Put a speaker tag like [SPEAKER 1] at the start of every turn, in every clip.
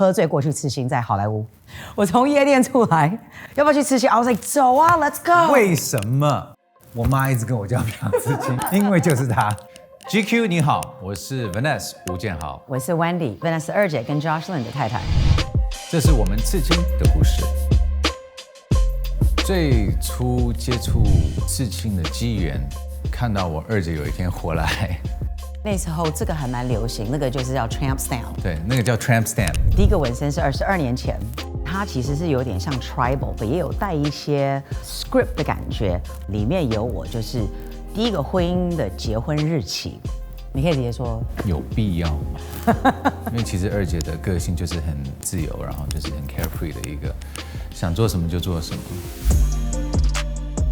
[SPEAKER 1] 喝醉过去刺青，在好莱坞。我从夜店出来，要不要去刺青 ？I was like， 走啊 ，Let's go。
[SPEAKER 2] 为什么我妈一直跟我叫不要刺青？因为就是她。GQ 你好，我是 Vanessa 吴建豪，
[SPEAKER 1] 我是 Wendy，Vanessa 二姐跟 Jocelyn 的太太。
[SPEAKER 2] 这是我们刺青的故事。最初接触刺青的机缘，看到我二姐有一天回来。
[SPEAKER 1] 那时候这个还蛮流行，那个就是叫 tramp stamp。
[SPEAKER 2] 对，那个叫 tramp stamp。
[SPEAKER 1] 第一个纹身是22年前，它其实是有点像 tribal 的，也有带一些 script 的感觉。里面有我就是第一个婚姻的结婚日期，你可以直接说
[SPEAKER 2] 有必要吗？因为其实二姐的个性就是很自由，然后就是很 carefree 的一个，想做什么就做什么。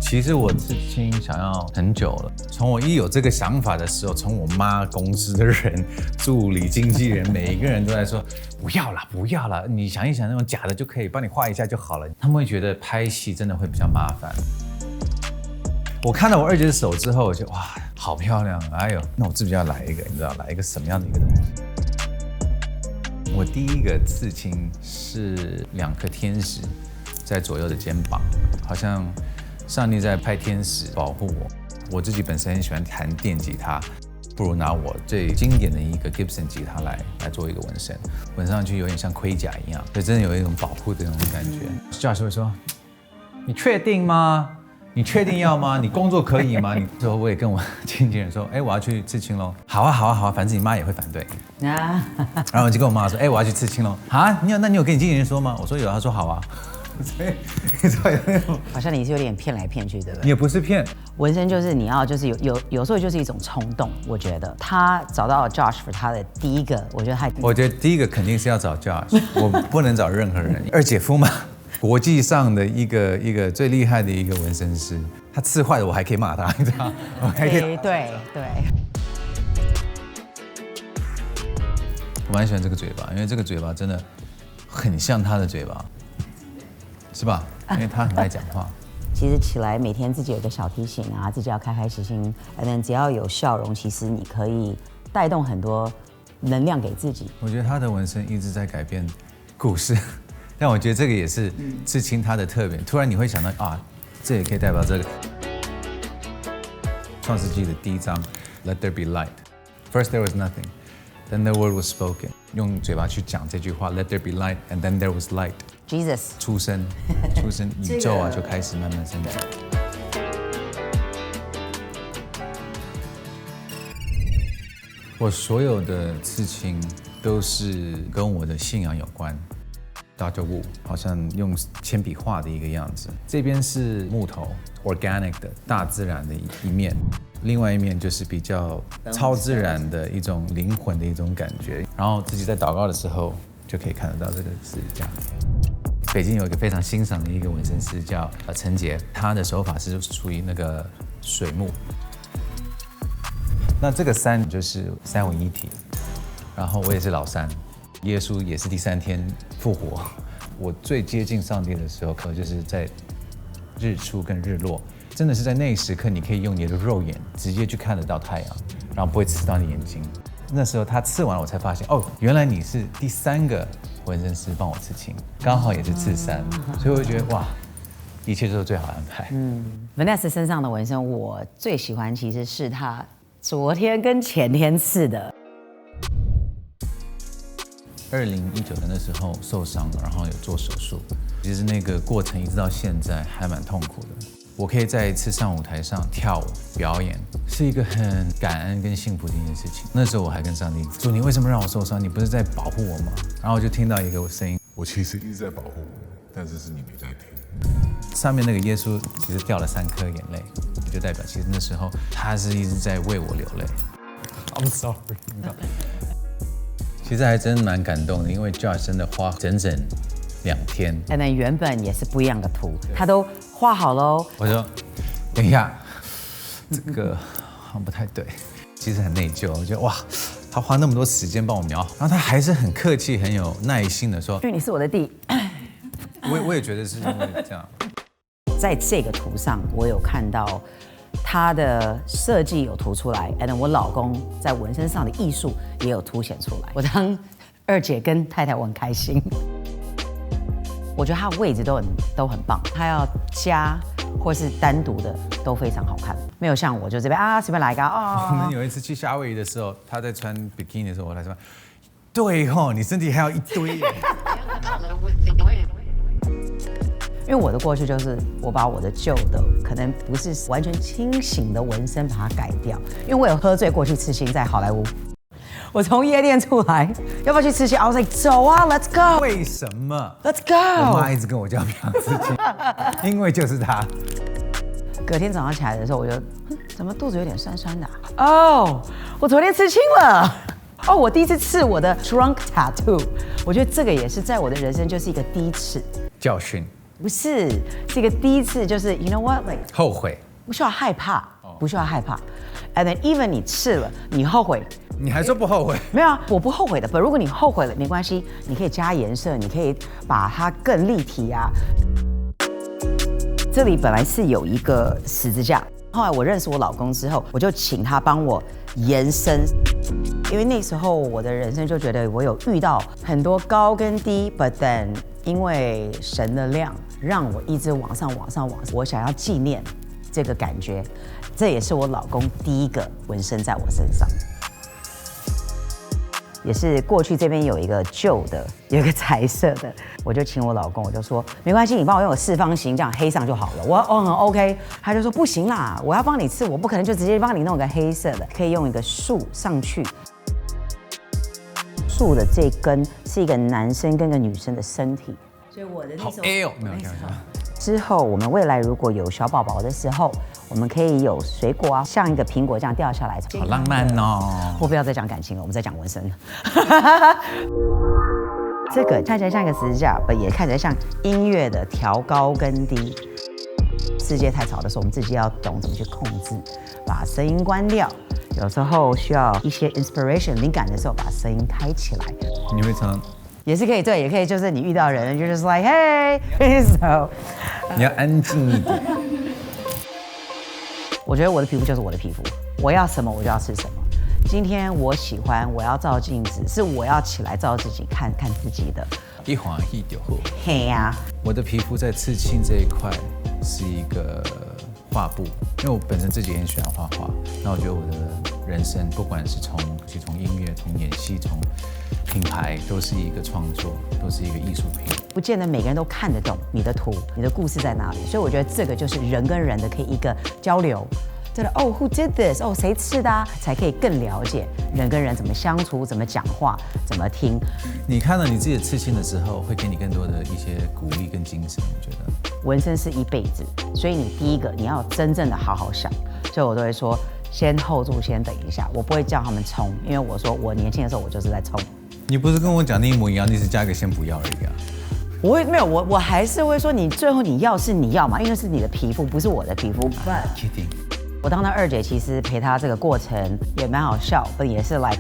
[SPEAKER 2] 其实我刺青想要很久了，从我一有这个想法的时候，从我妈公司的人、助理、经纪人，每一个人都在说不要啦，不要啦，你想一想那种假的就可以，帮你画一下就好了。他们会觉得拍戏真的会比较麻烦。我看到我二姐的手之后，我就哇，好漂亮！哎呦，那我自己要来一个，你知道，来一个什么样的一个东西？我第一个刺青是2颗天使在左右的肩膀，好像上帝在派天使保护我。我自己本身很喜欢弹电吉他，不如拿我最经典的一个 Gibson 吉他来做一个纹身，纹上去有点像盔甲一样，所以真的有一种保护的那种感觉。Josh 会说：“你确定吗？你确定要吗？你工作可以吗？”之后我也跟我经纪人说：“我要去刺青喽。”好啊，好啊，好啊，反正你妈也会反对。然后我就跟我妈说：“我要去刺青喽。”啊，那你有跟你经纪人说吗？我说有，他说好啊。所以
[SPEAKER 1] 好像你是有点骗来骗去，对不对？
[SPEAKER 2] 也不是骗，
[SPEAKER 1] 纹身就是你要就是有时候就是一种冲动。我觉得他找到 Josh for 他的第一个，我觉得
[SPEAKER 2] 第一个肯定是要找 Josh， 我不能找任何人。二姐夫嘛，国际上的一个最厉害的一个纹身师，他刺坏了我还可以骂他，你知道？我还可以。
[SPEAKER 1] 对。
[SPEAKER 2] 我蛮喜欢这个嘴巴，因为这个嘴巴真的很像他的嘴巴。是吧？因为他很爱讲话。
[SPEAKER 1] 其实起来每天自己有个小提醒啊，自己要开开心心，只要有笑容，其实你可以带动很多能量给自己。
[SPEAKER 2] 我觉得他的纹身一直在改变故事，但我觉得这个也是刺青它的特点。突然你会想到啊，这也可以代表这个。创世纪的第1章 ，Let there be light. First there was nothing, then the word was spoken. 用嘴巴去讲这句话 ，Let there be light, and then there was light.
[SPEAKER 1] Jesus
[SPEAKER 2] 出生，宇宙啊就开始慢慢生长。我所有的刺青都是跟我的信仰有关。Dr. Wu 好像用铅笔画的一个样子，这边是木头 organic 的大自然的一面，另外一面就是比较超自然的一种灵魂的一种感觉。然后自己在祷告的时候就可以看得到这个是这样。北京有一个非常欣赏的一个纹身师叫陈杰，他的手法是属于那个水木。那这个3就是3位一体，然后我也是老3，耶稣也是第3天复活。我最接近上帝的时候，可能就是在日出跟日落，真的是在那一时刻，你可以用你的肉眼直接去看得到太阳，然后不会刺到你眼睛。那时候他刺完了，我才发现哦，原来你是第3个纹身师帮我刺青，刚好也是刺3，所以我就觉得哇，一切都是最好的安排。
[SPEAKER 1] Vanessa 身上的纹身，我最喜欢其实是她昨天跟前天刺的。
[SPEAKER 2] 2019年的时候受伤了，然后有做手术，其实那个过程一直到现在还蛮痛苦的。我可以再一次上舞台上跳舞表演，是一个很感恩跟幸福的一件事情。那时候我还跟上帝说：“主，你为什么让我受伤？你不是在保护我吗？”然后我就听到一个声音：“
[SPEAKER 3] 我其实一直在保护我，但是你没在听。”
[SPEAKER 2] 上面那个耶稣其实掉了3颗眼泪，就代表其实那时候他是一直在为我流泪。I'm sorry。其实还真蛮感动的，因为 Josh 真的花整整2天。
[SPEAKER 1] 原本也是不一样的图，他都画好喽。
[SPEAKER 2] 我说，等一下，这个好像不太对。其实很内疚，我觉得哇，他花那么多时间帮我描好，然后他还是很客气、很有耐心的说：“
[SPEAKER 1] 因为你是我的弟。”
[SPEAKER 2] 我也觉得是因为这样。
[SPEAKER 1] 在这个图上，我有看到他的设计有涂出来，我老公在纹身上的艺术也有凸显出来。我当二姐跟太太我很开心。我觉得它的位置都很棒，它要加或是单独的都非常好看，没有像我就这边啊随便来一个啊。
[SPEAKER 2] 我们有一次去夏威夷的时候，他在穿比基尼的时候，我来说，对吼，你身体还有一堆耶。
[SPEAKER 1] 因为我的过去就是我把我的旧的可能不是完全清醒的纹身把它改掉，因为我有喝醉过去刺青在好莱坞。我从夜店出来，要不要去刺青 ？I was like， 走啊 ，Let's go。
[SPEAKER 2] 为什么
[SPEAKER 1] Let's
[SPEAKER 2] 我
[SPEAKER 1] go。
[SPEAKER 2] 妈一直跟我叫不要刺青，因为就是他。
[SPEAKER 1] 隔天早上起来的时候，我就，怎么肚子有点酸酸的哦，我昨天刺青了。哦，我第一次刺我的 trunk tattoo， 我觉得这个也是在我的人生就是一个第一次。
[SPEAKER 2] 教训。
[SPEAKER 1] 不是，是一个第一次，就是 you know what， like
[SPEAKER 2] 后悔。
[SPEAKER 1] 不需要害怕，不需要害怕。And then even 你刺了，你后悔。
[SPEAKER 2] 你还说不后悔？
[SPEAKER 1] 没有啊，我不后悔的。不，如果你后悔了，没关系，你可以加颜色，你可以把它更立体啊。这里本来是有一个十字架，后来我认识我老公之后，我就请他帮我延伸，因为那时候我的人生就觉得我有遇到很多高跟低 ，but then 因为神的量让我一直往上，我想要纪念这个感觉，这也是我老公第一个纹身在我身上。也是过去这边有一个旧的，有一个彩色的，我就请我老公，我就说没关系，你帮我用个四方形这样黑上就好了。我很 OK， 他就说不行啦，我要帮你刺，我不可能就直接帮你弄个黑色的，可以用一个树上去。树的这根是一个男生跟个女生的身体，所以我的那时候
[SPEAKER 2] 没有开玩笑。
[SPEAKER 1] 之后，我们未来如果有小宝宝的时候，我们可以有水果啊，像一个苹果这样掉下来，
[SPEAKER 2] 好浪漫哦！
[SPEAKER 1] 我不要再讲感情了，我们再讲纹身。这个看起来像一个十字架，也看起来像音乐的调高跟低。世界太吵的时候，我们自己要懂怎么去控制，把声音关掉。有时候需要一些 inspiration 灵感的时候，把声音开起来。
[SPEAKER 2] 你会唱？
[SPEAKER 1] 也是可以，对，也可以，就是你遇到人，就是 like hey，so，
[SPEAKER 2] 你要安静一点。
[SPEAKER 1] 我觉得我的皮肤就是我的皮肤，我要什么我就要吃什么。今天我喜欢，我要照镜子，是我要起来照自己看看自己的。
[SPEAKER 2] 一晃一就好。
[SPEAKER 1] 嘿呀，
[SPEAKER 2] 我的皮肤在刺青这一块是一个画布，因为我本身自己也很喜欢画画。那我觉得我的人生，不管是从音乐、从演戏、从品牌，都是一个创作，都是一个艺术品。
[SPEAKER 1] 不见得每个人都看得懂你的图，你的故事在哪里。所以我觉得这个就是人跟人的可以一个交流。真的哦 ，Who did this？ 哦，谁吃的啊？才可以更了解人跟人怎么相处、怎么讲话、怎么听。
[SPEAKER 2] 你看到你自己的刺青的时候，会给你更多的一些鼓励跟精神。我觉得
[SPEAKER 1] 纹身是一辈子，所以你第一个你要真正的好好想。所以我都会说，先 hold 住，先等一下。我不会叫他们冲，因为我说我年轻的时候我就是在冲。
[SPEAKER 2] 你不是跟我讲的一模一样，你只加一个先不要而已啊。
[SPEAKER 1] 我会没有，我还是会说，你最后你要是你要嘛，因为是你的皮肤，不是我的皮肤。But
[SPEAKER 2] kidding。
[SPEAKER 1] 我当她二姐，其实陪她这个过程也蛮好笑，但也是 like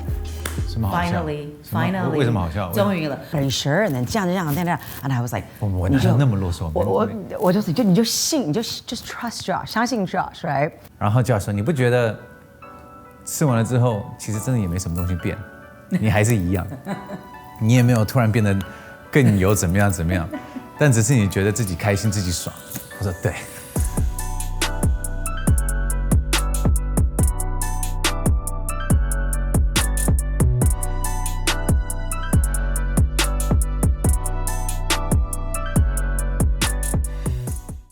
[SPEAKER 2] 什么好笑
[SPEAKER 1] finally
[SPEAKER 2] 为什么好笑？
[SPEAKER 1] 终于了。Are you sure？ 能这样，and I was like，
[SPEAKER 2] 我哪有那么啰嗦？
[SPEAKER 1] 我就是你就信，你就 just trust Josh， 相信 Josh，right？
[SPEAKER 2] 然后教授，你不觉得吃完了之后，其实真的也没什么东西变，你还是一样，你也没有突然变得更有怎么样，但只是你觉得自己开心，自己爽。我说对。